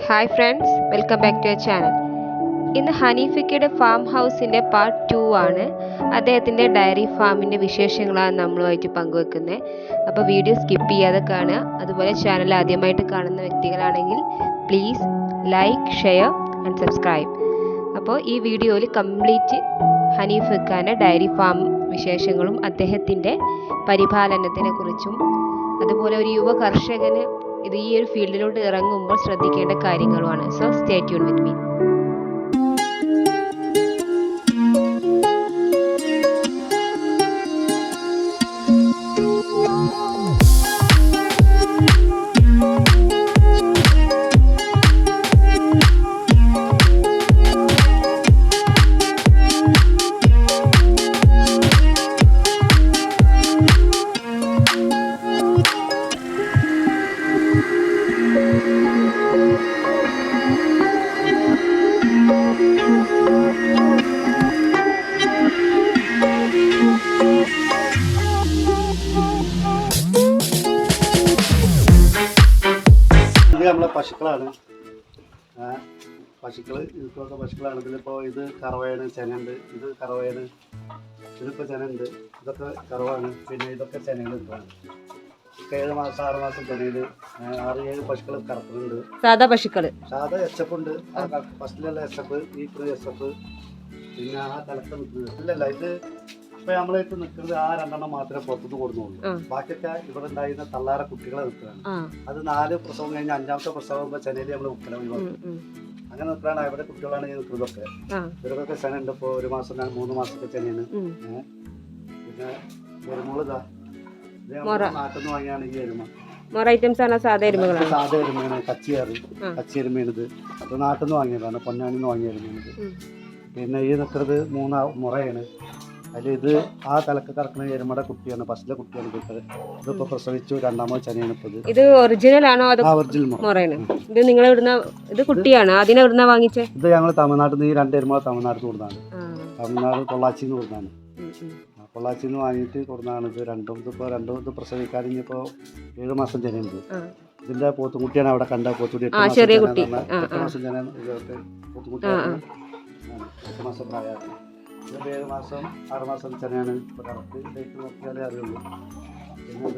Hi friends, welcome back to our channel. ഇന്ന് ഹനീഫയ്ക്കയുടെ farm ഹൗസിൻ്റെ പാർട്ട് 2 ആണ്. അദ്ദേഹത്തിൻ്റെ ഡയറി ഫാമിൻ്റെ വിശേഷങ്ങളാണ് നമ്മളുമായിട്ട് പങ്കുവെക്കുന്നത്. അപ്പോൾ വീഡിയോ സ്കിപ്പ് ചെയ്യാതെ കാണുക. അതുപോലെ ചാനൽ ആദ്യമായിട്ട് കാണുന്ന വ്യക്തികളാണെങ്കിൽ please like, share and subscribe. അപ്പോൾ ഈ വീഡിയോയിൽ കംപ്ലീറ്റ് ഹനീഫയ്ക്കാൻ്റെ ഡയറി ഫാം വിശേഷങ്ങളും അദ്ദേഹത്തിൻ്റെ പരിപാലനത്തിനെ കുറിച്ചും അതുപോലെ ഒരു യുവ കർഷകന് ഈ ഒരു ഫീൽഡിലോട്ട് ഇറങ്ങുമ്പോൾ ശ്രദ്ധിക്കേണ്ട കാര്യങ്ങളുമാണ്. So stay tune with me. നമ്മളെ പശുക്കളാണ്. ഇതൊക്കെ പശുക്കളാണ്. ഇതിലിപ്പോൾ ഇത് കറവയാണ്, ചെനുണ്ട്. ഇത് കറവയാണ്, ഇതിലിപ്പോൾ ചെനുണ്ട്. ഇതൊക്കെ കറവാണ്. പിന്നെ ഇതൊക്കെ ചെനകളുണ്ടാണ്. 7 മാസം 6 മാസം ചെനയിൽ 6-7 പശുക്കൾ കറക്കുന്നുണ്ട്. സാധാ പശുക്കൾ, സാധാ എച്ചപ്പ് ഉണ്ട്. ഫസ്റ്റിലുള്ള എച്ചപ്പ്, ഈ എച്ചപ്പ്, പിന്നെ ആ തലക്കം നിൽക്കുന്നത് ഇല്ലല്ല. ഇത് ഇപ്പൊ നമ്മളായിട്ട് നിൽക്കുന്നത് ആ 2 മാത്രമേ പുറത്തുനിന്ന് കൊടുക്കുന്നുള്ളൂ. ബാക്കിയൊക്കെ ഇവിടെ ഉണ്ടായിരുന്ന തള്ളാറ കുട്ടികളെ നിൽക്കുകയാണ്. അത് 4 പ്രസവം കഴിഞ്ഞ് 5ാമത്തെ പ്രസവം ചെനയിൽ നമ്മൾ ഉക്കല ഒഴിവാക്കും. അങ്ങനെ നിൽക്കുകയാണ്. ഇവിടെ കുട്ടികളാണ് ഈ നിൽക്കുന്നതൊക്കെ. ഇവർക്കൊക്കെ ചെന ഉണ്ട്. ഇപ്പോൾ 1 മാസം 3 മാസത്തെ ചെനയാണ്. പിന്നെ എരുമോളിതാ നാട്ടിൽ നിന്ന് വാങ്ങിയാണ് ഈ എരുമ. സാധാ എരുമയാണ്. കച്ചി എരുമയാണിത്. അത് നാട്ടിൽ നിന്ന് വാങ്ങിയതാണ്, പൊന്നാനിൽ നിന്ന് വാങ്ങിയ എരുമയാണിത്. പിന്നെ ഈ നിൽക്കുന്നത് 3 മുറയാണ്. അതിൽ ഇത് ആ തലക്ക് കറക്കുന്ന എരുമയുടെ കുട്ടിയാണ്, ഫസ്റ്റിലെ കുട്ടിയാണ്. ഇതിപ്പോ പ്രസവിച്ചു 2ാമത് ചെനയാണ്. ഇപ്പോൾ ഇത് ഒറിജിനൽ ആണോ? ഒറിജിനൽ മുറയാണ്. ഇത് നിങ്ങൾ ഇത് കുട്ടിയാണ് അതിനെവിടുന്ന വാങ്ങിച്ചത്? ഇത് ഞങ്ങൾ തമിഴ്നാട്ടിൽ നിന്ന് ഈ 2 എരുമ തമിഴ്നാട്ടിൽ കൊടുത്താണ്. തമിഴ്നാട് പൊള്ളാച്ചിന്ന് കൊടുത്താണ്. പൊള്ളാച്ചിന്ന് വാങ്ങിയിട്ട് കൊടുത്താണ്. ഇത് രണ്ടും ഇത് പ്രസവിക്കാൻ ഇപ്പോൾ 7 മാസം ചെനയുണ്ട്. ഇതിന്റെ പോത്തുകുട്ടിയാണ് അവിടെ കണ്ട പോത്തുകുട്ടി. 8 മാസം ചെന പോത്തുകുട്ടിയാണ്. 8 മാസം പ്രായമാണ്. ഇത് 7 മാസം 6 മാസം ചെനയാണ്. ഇപ്പോൾ കറക്റ്റ് ഡേറ്റ് നോക്കിയാലേ അറിയുള്ളൂ. പിന്നെ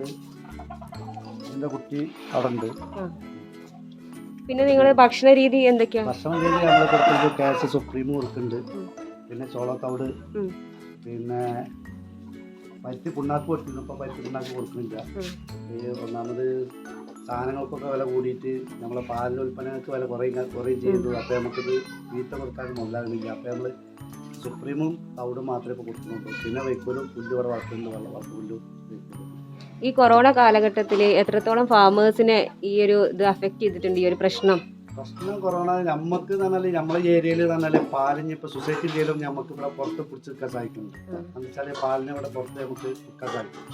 ഇതിൻ്റെ കുട്ടി അവിടെ ഉണ്ട്. പിന്നെ നിങ്ങൾ ഭക്ഷണ രീതി എന്തൊക്കെയാണ്? ഭക്ഷണ രീതി നമ്മൾ കൊടുക്കുന്നത് കാൽസ്യം സുപ്രീം കൊടുക്കുന്നുണ്ട്. പിന്നെ ചോളത്തവിട്, പിന്നെ പരുത്തി പുണ്ണാക്ക് കൊടുക്കുന്നു. ഇപ്പോൾ പരുത്തി പുണ്ണാക്ക് കൊടുക്കുന്നില്ല. ഒന്നാമത് സാധനങ്ങൾക്കൊക്കെ വില കൂടിയിട്ട് നമ്മളെ പാലിൻ്റെ ഉൽപ്പന്നങ്ങൾക്ക് വില കുറയും ചെയ്തു. അപ്പോൾ നമുക്കിത് തീറ്റ കൊടുക്കാൻ മുതലാകുന്നില്ല. അപ്പോൾ നമ്മൾ സുപ്രീമും തവിടും മാത്രമേ ഇപ്പോൾ കൊടുക്കുന്നുള്ളൂ. പിന്നെ വൈക്കോലും പുല്ല് ഇവിടെ വളർത്തുന്നുണ്ട്, വെള്ളം പുല്ലും. ഈ കൊറോണ കാലഘട്ടത്തിൽ എത്രത്തോളം ഫാമേഴ്സിനെ ഈ ഒരു ഇത് അഫക്റ്റ് ചെയ്തിട്ടുണ്ട്, ഈ ഒരു പ്രശ്നം? കൊറോണ നമുക്ക് പറഞ്ഞാൽ നമ്മളെ ഏരിയയിൽ പറഞ്ഞാൽ പാലിന് ഇപ്പോൾ സൊസൈറ്റി ചെയ്യലും നമുക്ക് ഇവിടെ പുറത്ത് പിടിച്ച് വെക്കാൻ സാധിക്കുന്നുണ്ട്. എന്ന് വെച്ചാൽ പാലിനെ ഇവിടെ പുറത്ത് നമുക്ക് വിൽക്കാൻ സാധിക്കും.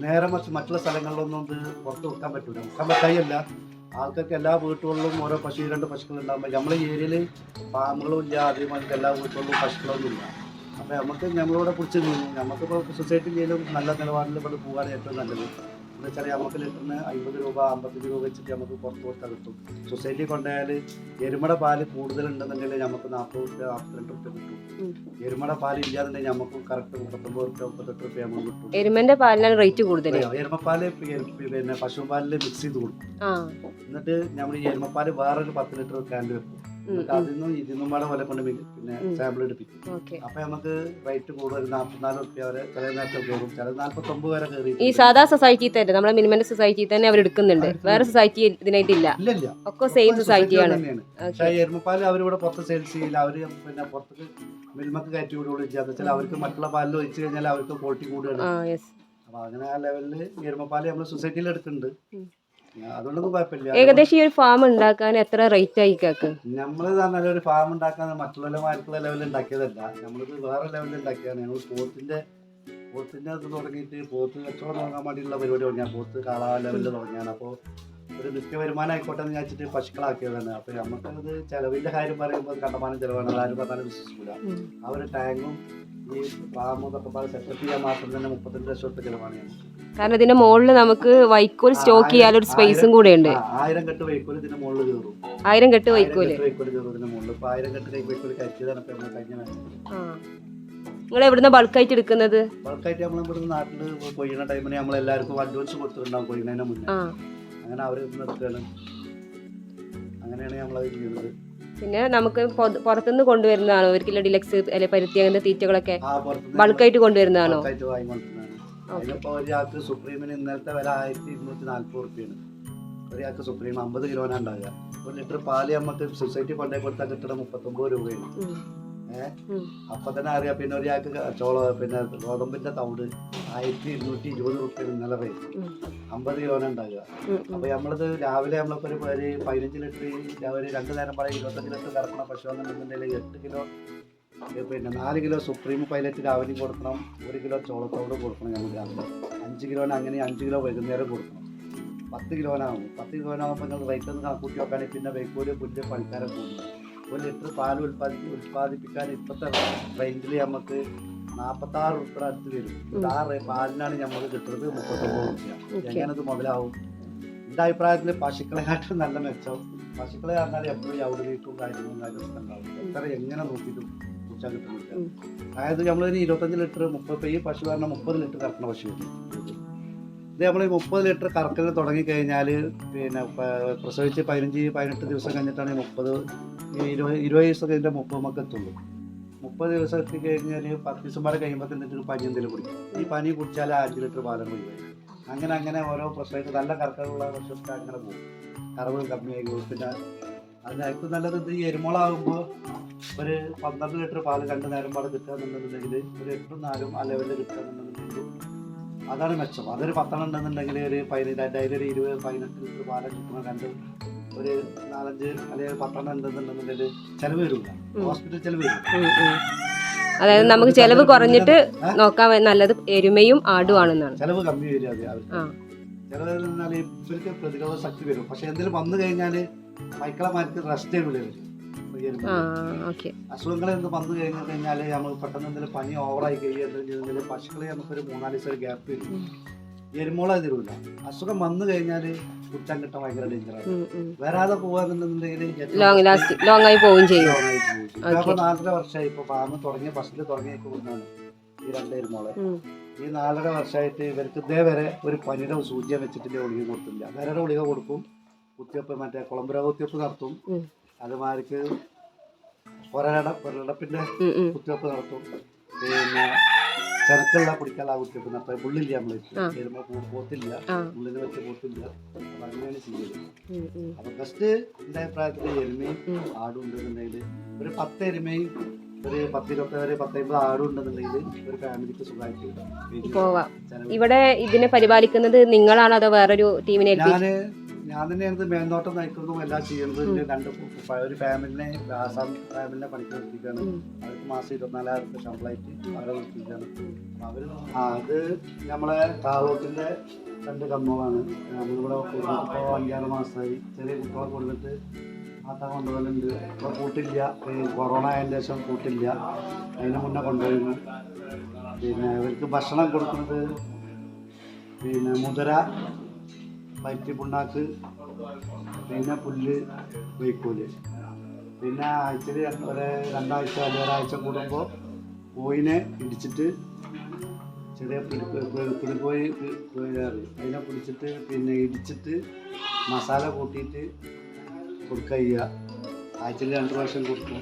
നേരെ മറ്റുള്ള സ്ഥലങ്ങളിലൊന്നും ഇത് പുറത്ത് വിൽക്കാൻ പറ്റില്ല. വിൽക്കാൻ പറ്റായല്ല, ആൾക്കാർക്ക് എല്ലാ വീട്ടുകളിലും ഓരോ 2 പശുക്കൾ ഉണ്ടാകുമ്പോൾ നമ്മളെ ഏരിയയിൽ ഫാമുകളും ഇല്ല. അതേമാതിരി എല്ലാ വീട്ടുകളിലും പശുക്കളൊന്നും ഇല്ല. അപ്പോൾ നമുക്ക് നമ്മളിവിടെ പിടിച്ച് നീങ്ങും. നമുക്കിപ്പോൾ സൊസൈറ്റി ചെയ്യലും നല്ല നിലവാരത്തിൽ ഇവിടെ പോകാൻ ഏറ്റവും നല്ലത്. എന്ന് വെച്ചാൽ നമുക്ക് ലിറ്ററിന് 50 രൂപ 55 രൂപ വെച്ചിട്ട് നമുക്ക് പുറത്ത് കൊടുത്താൽ കിട്ടും. സൊസൈറ്റി കൊണ്ടുപോയാൽ എരുമയുടെ പാല് കൂടുതലുണ്ടെന്നുണ്ടെങ്കിൽ നമുക്ക് 40 രൂപ 42 രൂപ കിട്ടും. എരുമയുടെ പാല് ഇല്ലാന്നുണ്ടെങ്കിൽ നമുക്ക് കറക്റ്റ് 39 രൂപ 38 രൂപ നമുക്ക് കിട്ടും. എരുമന്റെ പാലിനാണ് റേറ്റ് കൂടുതൽ. എരുമപ്പാല് പിന്നെ പശുപാലിൽ മിക്സ് ചെയ്ത് കൊടുക്കും. എന്നിട്ട് നമ്മൾ ഈ എരുമപ്പാല് വേറൊരു 10 ലിറ്റർ ക്യാൻ വെക്കും. അതിന്നും ഇതിന്നും കൂടെ വില കൊണ്ട് പിന്നെ സാമ്പിൾ എടുപ്പിക്കും. അപ്പൊ നമുക്ക് റേറ്റ് കൂടുതൽ 44 രൂപ വരെ ചില നേരത്തെ കയറും, ചില 49 വരെ കയറി. ഈ സാധാ സൊസൈറ്റി തന്നെ, നമ്മുടെ മിനിമം സൊസൈറ്റി തന്നെ അവർ എടുക്കുന്നുണ്ട്. വേറെ സൊസൈറ്റി ഇതിനായിട്ടില്ല. ഇല്ല, ഒക്കെ സെയിം സൊസൈറ്റിയാണ്. പക്ഷേ എരുമപ്പാല് അവരിവിടെ പുറത്ത് സെയിൽസ് ചെയ്യില്ല. അവര് പിന്നെ പുറത്തേക്ക് മിൽമക്ക് കയറ്റി വിടുകയുള്ളൂ. വെച്ചാൽ അവർക്ക് മറ്റുള്ള പാലിൽ ഒഴിച്ചു കഴിഞ്ഞാൽ അവർക്ക് ക്വാളിറ്റി കൂടുതലാണ്. അപ്പൊ അങ്ങനെ ആ ലെവലില് എരുമപ്പാല് നമ്മൾ സൊസൈറ്റിയിൽ എടുക്കുന്നുണ്ട്. അതുകൊണ്ടൊന്നും കുഴപ്പമില്ല. ഏകദേശം ഈ ഒരു ഫാം ഉണ്ടാക്കാൻ എത്ര റേറ്റ് ആയി കേക്ക്? നമ്മള് പറഞ്ഞാൽ ഒരു ഫാം ഉണ്ടാക്കാൻ മറ്റുള്ളവരുമായിട്ടുള്ള ലെവലിൽ ഉണ്ടാക്കിയതല്ല, നമ്മളിത് വേറെ ലെവലിൽ ഉണ്ടാക്കിയതാണ്. ഞങ്ങൾ പോത്തിന്റെ അത് തുടങ്ങിയിട്ട് പോത്ത് കച്ചവടം തുടങ്ങാൻ വേണ്ടിയുള്ള പരിപാടി തുടങ്ങിയാൽ പോത്ത് കാള ലെവലിൽ തുടങ്ങിയാണ്. അപ്പോൾ ഒരു നിത്യ വരുമാനം ആയിക്കോട്ടെ എന്ന് വിചാരിച്ചിട്ട് പശുക്കളാക്കിയതാണ്. അപ്പോൾ നമുക്കത് ചിലവിൻ്റെ കാര്യം പറയുമ്പോൾ കണ്ടമാനം ചിലവാണ്. അതാരും പറഞ്ഞാലും വിശ്വസിക്കില്ല. ആ ഒരു ടാങ്കും ഈ ഫാമും ഒക്കെ സെറ്റപ്പ് ചെയ്യാൻ മാത്രം തന്നെ 35 ലക്ഷം രൂപ ചിലവാണ്. കാരണം ഇതിന്റെ മുകളിൽ നമുക്ക് വൈക്കോൽ സ്റ്റോക്ക് ചെയ്യാനൊരു സ്പേസും കൂടെ ഉണ്ട്. 1000 കെട്ട് വൈക്കോൽ ഇതിന്റെ മുകളിൽ കയറും. 1000 കെട്ട് വൈക്കോല് ഇതിന്റെ മുകളിൽ 1000 കെട്ട് വൈക്കോൽ കയറ്റിയതാണ് ഇപ്പൊ നമ്മൾ കഴിഞ്ഞ നിങ്ങൾ എവിടുന്ന ബൾക്കായിട്ട് എടുക്കുന്നത്? ബൾക്കായിട്ട് നമ്മൾ ഇവിടുന്ന് നാട്ടിൽ കൊയ്യുന്ന ടൈമിന് നമ്മൾ എല്ലാവർക്കും അഡ്വാൻസ് കൊടുത്തിട്ടുണ്ടാവും കൊയ്യുന്നതിന് മുന്നേ. അങ്ങനെ അവർ എടുക്കുകയാണ്. അങ്ങനെയാണ് നമ്മളത് ചെയ്യുന്നത്. പിന്നെ നമുക്ക് പുറത്തുനിന്ന് കൊണ്ടുവരുന്നതാണോ? 1 കിലോ ഡിലക്സ് അല്ലെ പരുത്തി അങ്ങനത്തെ തീറ്റകളൊക്കെ ബൾക്കായിട്ട് കൊണ്ടുവരുന്നതാണോ? അതിനിപ്പോ ഒരാൾക്ക് സുപ്രീമിന് ഇന്നലത്തെ വില 1240 റുപ്യാണ്. ഒരാൾക്ക് സുപ്രീം 50 കിലോനാണ് ഉണ്ടാകുക. 1 ലിറ്റർ പാല് നമുക്ക് സൊസൈറ്റി കൊണ്ടേ കൊടുത്താൽ കിട്ടണം 39 രൂപയാണ്. അപ്പൊ തന്നെ അറിയാം. പിന്നെ ഒരാൾക്ക് പിന്നെ ഗോതമ്പിന്റെ തവിട് 1220 റുപ്യാണ് ഇന്നലെ റേറ്റ്. 50 കിലോനാണ് ഉണ്ടാകുക. അപ്പൊ നമ്മളിത് രാവിലെ നമ്മളിപ്പോ ഒരു 15 ലിറ്റർ ഒരു 2 നേരം പറയും 25 ലിറ്റർ കറക്കണ പശു എന്നുണ്ടെന്നുണ്ടെങ്കിൽ 8 കിലോ പിന്നെ 4 കിലോ സുപ്രീം പൈലറ്റ് രാവിലെയും കൊടുക്കണം. 1 കിലോ ചോളത്തോട് കൊടുക്കണം. നമ്മൾ രാവിലെ 5 കിലോന് അങ്ങനെ 5 കിലോ വൈകുന്നേരം കൊടുക്കണം. 10 കിലോനാകും. 10 കിലോനാകുമ്പോൾ നിങ്ങൾ റേറ്റ് ഒന്ന് കണക്കൂട്ടി നോക്കുകയാണെങ്കിൽ പിന്നെ വൈക്കോല് പുല്ല് പണിക്കാരെ കൂടുന്നു. 1 ലിറ്റർ പാൽ ഉൽപ്പാദിപ്പിക്കാൻ ഇപ്പോഴത്തെ റേഞ്ചിൽ നമുക്ക് 46 റുപ്യ അടുത്ത് വരും. ആ പാലിനാണ് നമുക്ക് കിട്ടുന്നത് 39 റുപ്യ. എങ്ങനത് മുതലാവും? എൻ്റെ അഭിപ്രായത്തിൽ പശുക്കളെക്കാട്ടും നല്ല മെച്ചം. പശുക്കളെ പറഞ്ഞാൽ എപ്പോഴും ഔട് വീട്ടും കാര്യങ്ങളും കാര്യമൊക്കെ ഉണ്ടാവും. എത്ര എങ്ങനെ നോക്കിയിട്ടും കുടിച്ചാൽ കിട്ടുന്നില്ല. അതായത് നമ്മളൊരു 25 ലിറ്റർ 30 ഈ പശു പറഞ്ഞാൽ 30 ലിറ്റർ കറക്കണ പശു വരും. ഇത് നമ്മൾ 30 ലിറ്റർ കറക്കൽ തുടങ്ങിക്കഴിഞ്ഞാൽ പിന്നെ പ്രസവിച്ച് 15-18 ദിവസം കഴിഞ്ഞിട്ടാണ് 20 ദിവസം കഴിഞ്ഞാൽ 30 നമുക്ക് എത്തുള്ളൂ. 30 ദിവസം എത്തിക്കഴിഞ്ഞാൽ 10 ദിവസം വരെ കഴിയുമ്പോൾ എന്നിട്ട് പനി എന്തെങ്കിലും കുടിക്കും. ഈ പനി കുടിച്ചാൽ 5 ലിറ്റർ പാലാണ് പോയി. അങ്ങനെ ഓരോ പ്രസവിച്ച് നല്ല കറക്കലുള്ള പശുക്കൾ അങ്ങനെ പോകും. കറവ് കമ്മിയായി പോകും. പിന്നെ അതിനകത്ത് നല്ലത് ഇത് എരുമോളാകുമ്പോൾ ഒരു 12 ലിറ്റർ പാല് 2 നേരം പാട് കിട്ടുകയെന്നുണ്ടെന്നുണ്ടെങ്കിൽ ഒരു 8ഉം 4ഉം ആ ലെവലിൽ കിട്ടുകയെന്നുണ്ടെന്നുണ്ടെങ്കിൽ അതാണ് മെച്ചം. അതൊരു 10 ഉണ്ടെന്നുണ്ടെങ്കിൽ ഒരു 15 ഒരു 20-18 ലിറ്റർ പാല് കിട്ടുന്ന ഒരു 4-5 അല്ലെങ്കിൽ 10 ഉണ്ടെന്നുണ്ടെന്നുണ്ടെങ്കിൽ ചിലവ് വരില്ല. ഹോസ്പിറ്റൽ ചിലവ് വരും. അതായത് നമുക്ക് ചെലവ് കുറഞ്ഞിട്ട് നോക്കാൻ നല്ലത് എരുമയും ആടുവാണെന്നാണ്. ചെലവ് കമ്മി വരിക. ചിലവ് എന്നാൽ ഇവർക്ക് പ്രതിരോധ ശക്തി വരും. പക്ഷെ എന്തെങ്കിലും വന്നു കഴിഞ്ഞാൽ മൈക്കളമാർക്ക് റെസ്റ്റ് വരും. അസുഖങ്ങൾ എന്ത് വന്നു കഴിഞ്ഞാൽ നമ്മൾ പെട്ടെന്ന് എന്തെങ്കിലും പനി ഓവറായി കഴിഞ്ഞാൽ പശുക്കളെ നമുക്കൊരു 4-5 ദിവസം ഗ്യാപ്പ് വരും. എരുമോള തരൂല. അസുഖം വന്നു കഴിഞ്ഞാൽ കുടിച്ചാൻ കിട്ടാൻ ഭയങ്കര ഡേഞ്ചറാണ്. വരാതെ പോവാന്നുണ്ടെന്നുണ്ടെങ്കിൽ 4.5 വർഷമായി ഇപ്പൊ ഫാമ് തുടങ്ങിയ ഫസ്റ്റിൽ തുടങ്ങിയൊക്കെ കൊണ്ടാണ് ഈ 2 എരുമോളെ. ഈ 4.5 വർഷമായിട്ട് ഇവർക്ക് ഇതേവരെ ഒരു പനിയുടെ സൂചിയ വെച്ചിട്ടില്ല, ഗുളിക കൊടുത്തില്ല. വേറെ ഗുളിക കൊടുക്കും, കുത്തിവെപ്പ് മറ്റേ കുളമ്പുര കുത്തിവെപ്പ് നടത്തും. അതുമാർക്ക് പൊരടപ്പിന്റെ കുത്തിവെപ്പ് നടത്തും. പിന്നെ ചെറുക്കുള്ള കുടിക്കാനുള്ള കുത്തിവെപ്പ് നടത്തും. പുള്ളില്ല നമ്മള് പോത്തില്ല, ഉള്ളിന് വെച്ച് പോത്തില്ല. അപ്പൊ അങ്ങനെയാണ് ചെയ്യുന്നത്. അപ്പൊ ഫസ്റ്റ് എന്റെ അഭിപ്രായത്തിൽ എരുമയും ആടും ഉണ്ടെന്നുണ്ടെങ്കിൽ ഒരു 10 എരുമയും ഒരു 10-20-10-50 ആടും ഉണ്ടെന്നുണ്ടെങ്കിൽ ഒരു ഫാമിലിക്ക് സുഖമായിട്ട് പോവാം. ഇവിടെ ഇതിനെ പരിപാലിക്കുന്നത് നിങ്ങളാണോ അതോ വേറൊരു ടീമിനെ? ഞാൻ തന്നെയാണ് മേൽനോട്ടം നയിക്കുന്നതും എല്ലാം ചെയ്യുന്നത്. ഒരു ഫാമിലിനെ ആസാം ഫാമിലിനെ പണിക്ക് നിർത്തിക്കാണ്. അവർക്ക് മാസം 24,000 രൂപ ശമ്പളമായിട്ട് അവരെ നിർത്തിക്കാണ്. അത് നമ്മളെ കാളോട്ടിന്റെ 2 കന്നുകളാണ്. നമ്മളിവിടെ കൊടുത്തിട്ട് ഇപ്പോൾ 5-6 മാസമായി. ചെറിയ കുട്ടികളെ കൊടുത്തിട്ട് ആട്ടാൻ കൊണ്ടുപോകലുണ്ട്. ഇപ്പോൾ കൂട്ടില്ല. കൊറോണ ആയതിന് ശേഷം കൂട്ടില്ല. അതിന് മുന്നേ കൊണ്ടുപോയിരുന്നു. പിന്നെ ഇവർക്ക് ഭക്ഷണം കൊടുക്കുന്നത് പിന്നെ മുതര, പരുത്തി പുണ്ണാക്ക്, പിന്നെ പുല്ല്, വൈക്കോല്. പിന്നെ ആഴ്ചയിൽ 2 ആഴ്ച അല്ലെങ്കിൽ ഒരാഴ്ച കൂടുമ്പോൾ കോയിനെ ഇടിച്ചിട്ട് ചെറിയ പുളിക്കോയി അതിനെ പിടിച്ചിട്ട് പിന്നെ ഇടിച്ചിട്ട് മസാല കൂട്ടിയിട്ട് കൊടുക്കുക ചെയ്യുക. ആഴ്ചയിൽ 2 പ്രാവശ്യം കൊടുക്കും.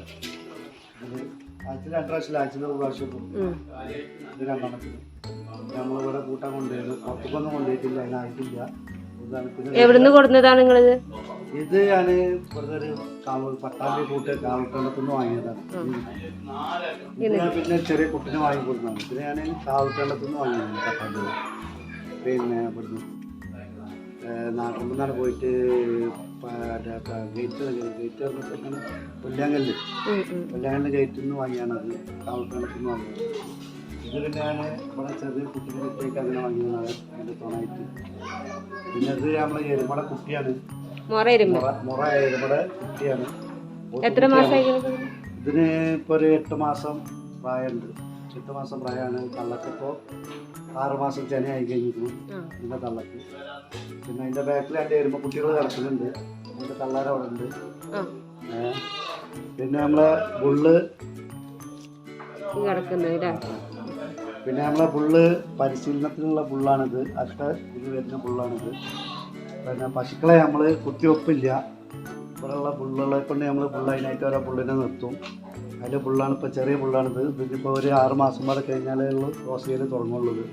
ആഴ്ചയിൽ 2 പ്രാവശ്യം ആഴ്ചയിൽ 1 പ്രാവശ്യം കൊടുക്കും. ഇത് 2 നമ്മളിവിടെ കൂട്ടാൻ കൊണ്ടുപോയത്. പുറത്തേക്കൊന്നും കൊണ്ടുപോയിട്ടില്ല, അതിനായിട്ടില്ല. എവിടുന്ന് കൊടുക്കുന്നതാണ് നിങ്ങളിത്? ഇത് ഞാൻ വെറുതെ ഒരു പട്ടാമ്പി കൂട്ട് കാവൽക്കണ്ടത്തുനിന്ന് വാങ്ങിയതാണ്. പിന്നെ ചെറിയ കുട്ടിനെ വാങ്ങിക്കൊടുക്കുന്നതാണ്. പിന്നെ ഞാൻ കാവൽക്കണ്ടത്തുനിന്ന് വാങ്ങിയതാണ് പട്ടാമ്പി. പിന്നെ ഇവിടുന്ന് നാട്ടിൽ പോയിട്ട് ഗേറ്റ് പറഞ്ഞിട്ട് കൊല്ലാങ്കല്ല് ഗേറ്റിൽ നിന്ന് വാങ്ങിയാണ്. അത് കാവൽക്കണ്ടത്തുനിന്ന് വാങ്ങിയത്. ഇത് പിന്നെ ഞാൻ ഇവിടെ ചെറിയ കുട്ടിനെ കുട്ടിയൊക്കെ അങ്ങനെ വാങ്ങിയതാണ് അതിൻ്റെ തുണായിട്ട്. പിന്നെ ഇത് നമ്മളെ എരുമയുടെ കുട്ടിയാണ്. മുറ എരുമയുടെ കുട്ടിയാണ്. എത്ര മാസമായി ഇതിന് ഇപ്പോൾ ഒരു 8 മാസം പ്രായമുണ്ട്. 8 മാസം പ്രായമാണ്. കള്ളക്കിപ്പോൾ 6 മാസം ചെനയായി കഴിഞ്ഞിരുന്നു ഇതിൻ്റെ തള്ളക്ക്. പിന്നെ അതിൻ്റെ ബാക്കിൽ 2 എരുമ കുട്ടികൾ കിടക്കുന്നുണ്ട്. അതിൻ്റെ തള്ളാര അവിടെ ഉണ്ട്. പിന്നെ നമ്മളെ ബുള്ള് പിന്നെ നമ്മളെ ബുള്ള് പരിശീലനത്തിനുള്ള ബുള്ളാണിത്. അടുത്ത ഇത് വരുന്ന ബുള്ളാണിത്. പിന്നെ പശുക്കളെ നമ്മൾ കുത്തിവെപ്പില്ല. ഇവിടെയുള്ള ബുള്ളുകളെ കൊണ്ട് നമ്മൾ ബുള്ള അതിനായിട്ട് ഓരോ ബുള്ളിനെ നിർത്തും. അതിൻ്റെ ബുള്ളാണ് ഇപ്പോൾ ചെറിയ ബുള്ളാണിത്. ഇതിപ്പോൾ ഒരു 6 മാസം വരെ കഴിഞ്ഞാലേ ഉള്ളൂ ക്രോസ് ചെയ്ത് തുടങ്ങുള്ളത്.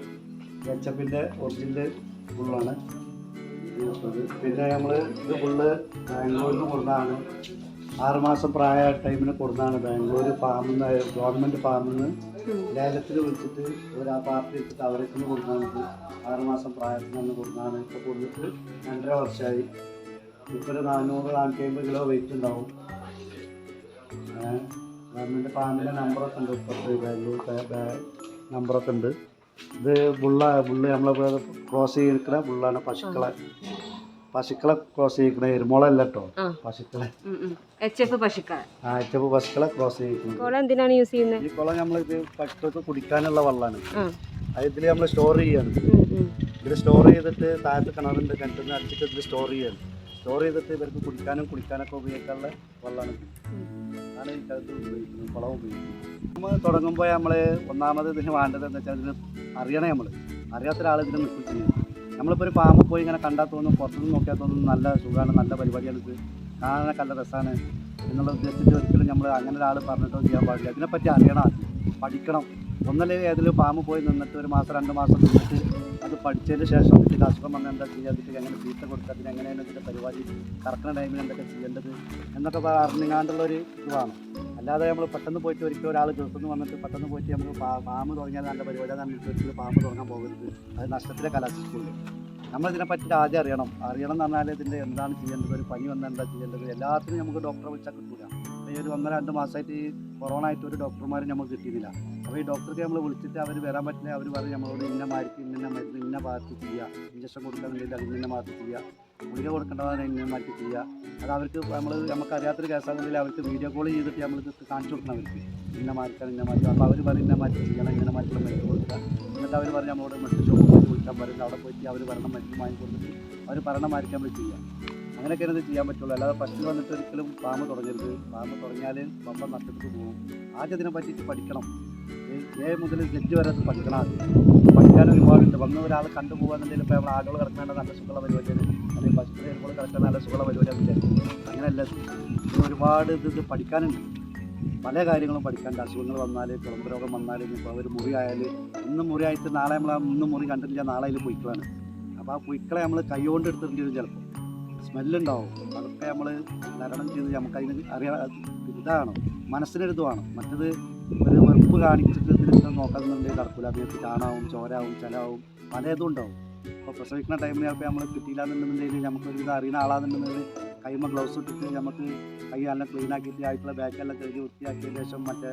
എച്ചപ്പിൻ്റെ ഒറിജിനൽ ബുള്ളാണ്. പിന്നെ നമ്മൾ ഇത് ബുള്ള് ബാംഗ്ലൂരിൽ നിന്ന് കൊടുക്കുന്നതാണ്. 6 മാസം പ്രായ ടൈമിന് കൊടുക്കുന്നതാണ്. ബാംഗ്ലൂർ ഫാമിൽ നിന്ന്, ഗവൺമെൻറ് ഫാമിൽ നിന്ന് ലേലത്തിൽ വിളിച്ചിട്ട് ആ പാർട്ടി വെച്ചിട്ട് അവർക്ക് കൊടുക്കുന്നതാണ്. 6 മാസം പ്രായത്തിനാണ് കൊടുക്കുന്നതാണ്. ഇപ്പോൾ കൊടുത്തിട്ട് 2.5 വർഷമായി. ഇപ്പോൾ ഒരു 400-450 കിലോ വെയിറ്റ് ഉണ്ടാവും. ഗവൺമെൻറ് ഫാമിൻ്റെ നമ്പറൊക്കെ ഉണ്ട്. ഇപ്പോഴത്തെ ബാംഗ്ലൂർ നമ്പറൊക്കെ ഉണ്ട്. ഇത് ബുള്ള് നമ്മളെ ക്രോസ് ചെയ്തിരിക്കുന്ന ബുള്ളാണ്. പശുക്കളെ ക്രോസ് ചെയ്യിക്കണ എരുമോളല്ല കേട്ടോ, പശുക്കളെ. HF പശുക്കളെ ക്രോസ് ചെയ്യിക്കുന്നത്. എന്തിനാണ് യൂസ് ചെയ്യുന്നത്? ഈ കുളം നമ്മളിത് പശുക്കൾക്ക് കുടിക്കാനുള്ള വെള്ളമാണ്. ഇതിൽ നമ്മൾ സ്റ്റോർ ചെയ്യാണ്. ഇതിൽ സ്റ്റോർ ചെയ്തിട്ട് താഴത്ത് കിണറുണ്ട്, കിണറ്റിൽ നിന്ന് അടിച്ചിട്ട് ഇതിൽ സ്റ്റോർ ചെയ്യാണ്. സ്റ്റോർ ചെയ്തിട്ട് ഇവർക്ക് കുടിക്കാനൊക്കെ ഉപയോഗിക്കാനുള്ള വെള്ളമാണ്. അതാണ് ഈ കാലത്ത് ഉപയോഗിക്കുന്നത്, കുളം ഉപയോഗിക്കുന്നത്. നമ്മൾ തുടങ്ങുമ്പോൾ നമ്മൾ ഒന്നാമത് ഇതിന് വേണ്ടത് എന്താ വെച്ചാൽ ഇതിന് അറിയണം. അറിയാത്ത ഒരാൾ ഇതിന് നിൽക്കും ചെയ്യും. നമ്മളിപ്പോൾ ഒരു പാമ്പ് പോയി ഇങ്ങനെ കണ്ടാൽ തോന്നും, പുറത്തുനിന്ന് നോക്കിയാൽ തോന്നും നല്ല സുഖമാണ്, നല്ല പരിപാടിയാണ്, ഇത് കാണാനൊക്കെ നല്ല രസമാണ് എന്നുള്ള ഉദ്ദേശിച്ചിട്ട് ഒരിക്കലും നമ്മൾ അങ്ങനെ ഒരാൾ പറഞ്ഞിട്ടോ ചെയ്യാൻ പാടില്ല. ഇതിനെപ്പറ്റി അറിയണം, പഠിക്കണം. ഒന്നല്ലെങ്കിൽ ഏതെങ്കിലും പാമ്പ് പോയി നിന്നിട്ട് 1 മാസം 2 മാസം നിന്നിട്ട് അത് പഠിച്ചതിന് ശേഷം ഇതിൻ്റെ അസുഖം വന്നാൽ എന്താ ചെയ്യുക, അതിന് എങ്ങനെ തീറ്റ കൊടുക്കുക, അതിന് എങ്ങനെയാണ് ഇതിൻ്റെ പരിപാടി, കറക്കുന്ന ടൈമിൽ എന്തൊക്കെ ചെയ്യേണ്ടത് എന്നൊക്കെ അറിഞ്ഞാണ്ടുള്ളൊരു ഇത് വേണം. അല്ലാതെ നമ്മൾ പെട്ടെന്ന് പോയിട്ട് ഒരിക്കലും ഒരാൾ ദിവസം വന്നിട്ട് പെട്ടെന്ന് പോയിട്ട് നമുക്ക് പാമ്പ് തുടങ്ങിയാൽ നല്ല പരിപാടി ഒരിക്കലും പാമ്പ് തുടങ്ങാൻ പോകരുത്. അത് നഷ്ടത്തിലെ കലാശിക്കുള്ളൂ. നമ്മളിതിനെപ്പറ്റി ആദ്യം അറിയണം എന്ന് പറഞ്ഞാൽ ഇതിൻ്റെ എന്താണ് ചെയ്യേണ്ടത്, ഒരു പനി വന്നാൽ എന്താ ചെയ്യേണ്ടത്, എല്ലാത്തിനും നമുക്ക് ഡോക്ടറെ വിളിച്ചാൽ കിട്ടില്ല. ഈ ഒരു 1-2 മാസമായിട്ട് ഈ കൊറോണ ആയിട്ട് ഒരു ഡോക്ടർമാരും നമുക്ക് കിട്ടിയില്ല. അപ്പോൾ ഈ ഡോക്ടർക്ക് നമ്മൾ വിളിച്ചിട്ട് അവർ വരാൻ പറ്റില്ല. അവർ പറയും നമ്മളോട് ഇന്ന മാർക്ക് ഇന്ന മരുന്ന് ഇന്ന ഭാഗത്ത് ചെയ്യുക, ഇഞ്ചക്ഷൻ കൊടുക്കാന്നുണ്ടെങ്കിൽ അത് ഇന്ന ഭാഗത്ത് ചെയ്യുക, ഗുളിക കൊടുക്കേണ്ടതാണ് ഇന്ന മാർക്ക് ചെയ്യുക. അത് അവർക്ക് നമുക്ക് അറിയാത്തൊരു കേസാണെന്നുണ്ടെങ്കിൽ അവർക്ക് വീഡിയോ കോൾ ചെയ്തിട്ട് നമ്മൾ കാണിച്ചു കൊടുക്കണം. അവർക്ക് ഇന്ന മാർക്കാണ് ഇന്ന മാർക്ക്. അപ്പോൾ അവർ പറയും ഇന്ന മാർക്ക് ചെയ്യണം, ഇന്ന മാർക്കുള്ള മരുന്ന് കൊടുക്കുക. എന്നിട്ട് അവർ പറഞ്ഞ് നമ്മളോട് മെഡിക്കൽ ഷോപ്പിൽ പോയി വിളിക്കാൻ പറയുന്നത്. അവിടെ പോയിട്ട് അവർ പറയണ മരുന്ന് വാങ്ങി കൊടുത്തിട്ട് അവർ പറയണ മാർക്ക് നമ്മൾ ചെയ്യുക. അങ്ങനെയൊക്കെയാണ് ഇത് ചെയ്യാൻ പറ്റുള്ളൂ. അല്ലാതെ ഫസ്റ്റ് വന്നിട്ട് ഒരിക്കലും പാമ്പ് തുടങ്ങരുത്. പാമ്പ് തുടങ്ങിയാൽ പമ്പ നഷ്ടപ്പെട്ട് പോകും. ആദ്യം ഇതിനെ പറ്റിയിട്ട് പഠിക്കണം. A മുതൽ Z വരെ അത് പഠിക്കണം. പഠിക്കാൻ ഒരുപാടുണ്ട്. വന്ന ഒരാൾ കണ്ടുപോകാന്നുണ്ടെങ്കിൽ ഇപ്പോൾ നമ്മൾ ആടുകൾ കിടക്കേണ്ട നല്ല സുഖമുള്ള പരിപാടിയാണ്, അല്ലെങ്കിൽ പശുക്കളെ എരുമകൾ കിടക്കേണ്ട നല്ല സുഖമുള്ള പരിപാടിയാണ് വിചാരിക്കും. അങ്ങനെയല്ല, ഒരുപാട് ഇത് പഠിക്കാനുണ്ട്. പല കാര്യങ്ങളും പഠിക്കാനുണ്ട്. അസുഖങ്ങൾ വന്നാൽ, കുളമ്പ് രോഗം വന്നാൽ, ഇപ്പോൾ ഒരു മുറിയായാൽ ഇന്നും മുറിയായിട്ട് നാളെ നമ്മൾ ഇന്നും മുറി കണ്ടിട്ടില്ല, നാളെ അതിൽ പൊയ്ക്കളാണ്. അപ്പോൾ ആ പൊയ്ക്കളെ നമ്മൾ കൈ കൊണ്ട് എടുത്തിട്ടുണ്ട്. ചിലപ്പോൾ സ്മെല്ലുണ്ടാവും. അതൊക്കെ നമ്മൾ തരണം ചെയ്ത് നമുക്കതിന് ഇതാണ് മനസ്സിനൊരിത് വേണം. മറ്റത് ഒരു വെറുപ്പ് കാണിച്ചിട്ട് ഇതിൽ നോക്കാന്നുണ്ടെങ്കിൽ നടക്കില്ല. അതിനകത്ത് ചാണാവും, ചോരാവും, ചലാവും, പലതും ഉണ്ടാവും. അപ്പോൾ പ്രസവിക്കുന്ന ടൈമിൽ ചിലപ്പോൾ നമ്മൾ കിട്ടിയില്ല എന്നുണ്ടെന്നുണ്ടെങ്കിൽ നമുക്കൊരു ഇത് അറിയുന്ന ആളാണെന്നുണ്ടെങ്കിൽ കൈമ ഗ്ലൗസ് ഇട്ടിട്ട് നമുക്ക് കൈ നല്ല ക്ലീൻ ആക്കിയിട്ട് ആയിട്ടുള്ള ബാക്കെല്ലാം കഴുകി വൃത്തിയാക്കിയതിന് ശേഷം മറ്റേ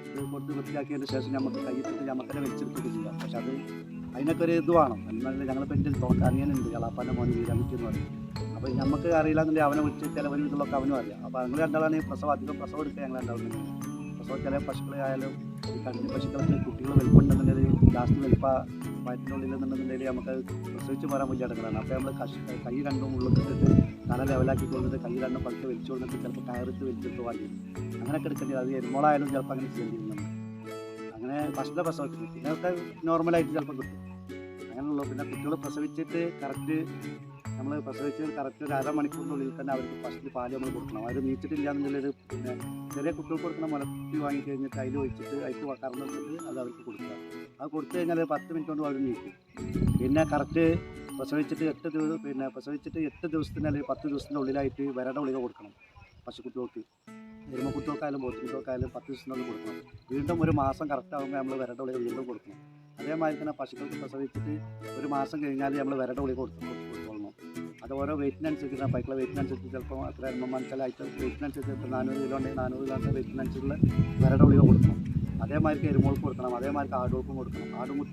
ഇത് കൊടുത്ത് വൃത്തിയാക്കിയതിന് ശേഷം നമുക്ക് കൈയിട്ടിട്ട് നമുക്കെന്നെ വെച്ചെടുത്തിട്ട് ചെയ്യാം. പക്ഷെ അത് അതിനൊക്കെ ഒരു ഇത് വേണം. എന്നാലും ഞങ്ങളിപ്പോൾ എൻ്റെ അനിയനുണ്ട്, കളാപ്പാൻ്റെ മോന് വീരാമിറ്റി എന്ന് പറയും. അപ്പോൾ നമുക്ക് അറിയില്ലാന്നുണ്ടെങ്കിൽ അവനെ വിളിച്ച് ചിലവരും ഇതിലൊക്കെ അവനും അറിയാം. അപ്പോൾ ഞങ്ങൾ രണ്ടാളാണ് ഈ അധികം പ്രസവം എടുക്കുക. ഞങ്ങൾ രണ്ടാളും പ്രസവം ചില പശുക്കളായാലും ഈ കടിഞ്ഞ പശുക്കൾക്ക് കുട്ടികൾ വലിപ്പുണ്ടെന്നുണ്ടെങ്കിൽ ലാസ്റ്റ് വലിപ്പ വയറ്റിനുള്ളിലെന്നുണ്ടെന്നുണ്ടെങ്കിൽ നമുക്ക് പ്രസവിച്ച് പോരാൻ വലിയ അടങ്ങളാണ്. അപ്പോൾ നമ്മൾ കൈ രണ്ടും ഉള്ളിട്ടിട്ട് തല ലെവലാക്കി കൊണ്ടിട്ട് കൈ രണ്ടും പതുക്കെ വലിച്ചു കൊണ്ടിട്ട് ചിലപ്പോൾ കയറിട്ട് വലിച്ചിട്ട് വേണ്ടി അങ്ങനെയൊക്കെ എടുക്കേണ്ടി. അത് എരുമോളായാലും ചിലപ്പോൾ അങ്ങനെ ചെയ്യേണ്ടിരുന്നുണ്ട്. അങ്ങനെ ഫസ്റ്റിലെ പ്രസവത്തിന് പിന്നെയൊക്കെ നോർമലായിട്ട് ചിലപ്പോൾ കിട്ടും. അങ്ങനെയുള്ളൂ. പിന്നെ കുട്ടികൾ പ്രസവിച്ചിട്ട് കറക്റ്റ് നമ്മൾ പ്രസവിച്ച് കറക്റ്റ് ഒരു 1/2 മണിക്കൂറിനുള്ളിൽ തന്നെ അവർക്ക് ഫസ്റ്റ് പാല് നമ്മൾ കൊടുക്കണം. അവർ നീച്ചിട്ടില്ല എന്നുള്ളൊരു പിന്നെ ചെറിയ കുട്ടികൾക്ക് കൊടുക്കുന്ന മുലക്കുപ്പി വാങ്ങിക്കഴിഞ്ഞിട്ട് അതിൽ ഒഴിച്ചിട്ട് അതിൽ കറന്നിട്ട് അത് അവർക്ക് കൊടുക്കുക. അത് കൊടുത്തു കഴിഞ്ഞാൽ 10 മിനിറ്റ് കൊണ്ട് അവർ നീക്കും. പിന്നെ കറക്റ്റ് പ്രസവിച്ചിട്ട് 8 ദിവസത്തിന് അല്ലെങ്കിൽ 10 ദിവസത്തിൻ്റെ ഉള്ളിലായിട്ട് വരട ഗുളിക കൊടുക്കണം. പശുക്കുട്ടികൾക്ക്, എരുമക്കുട്ടികൾക്കായാലും പോത്തുകുട്ടികൾക്കായാലും 10 ദിവസത്തിനുള്ളിൽ കൊടുക്കണം. വീണ്ടും 1 മാസം കറക്റ്റ് ആകുമ്പോൾ നമ്മൾ വരട ഗുളിക വീണ്ടും കൊടുക്കണം. അതേമാതിരി തന്നെ പശുക്കൾക്ക് പ്രസവിച്ചിട്ട് 1 മാസം കഴിഞ്ഞാൽ നമ്മൾ വരട ഗുളിക കൊടുത്തോളണം. അത് ഓരോ വെയിറ്റിനനുസരിച്ച് പൈക്കുള്ള വെയിറ്റിനനുസരിച്ച് ചിലപ്പോൾ അത്ര എണ്ണമാൻക്കാലായിട്ട് വെയിറ്റിനനുസരിച്ച് 400 കിലോ ഉണ്ടെങ്കിൽ 400 കിലോൻ്റെ വെയിറ്റിനനുസരിച്ചുള്ള വരട ഗുളിക കൊടുക്കണം. അതേമാതിരി എരുമകൾക്ക് കൊടുക്കണം, അതേമാതിരി ആടുകൾക്കും കൊടുക്കണം. ആടുമുട്ട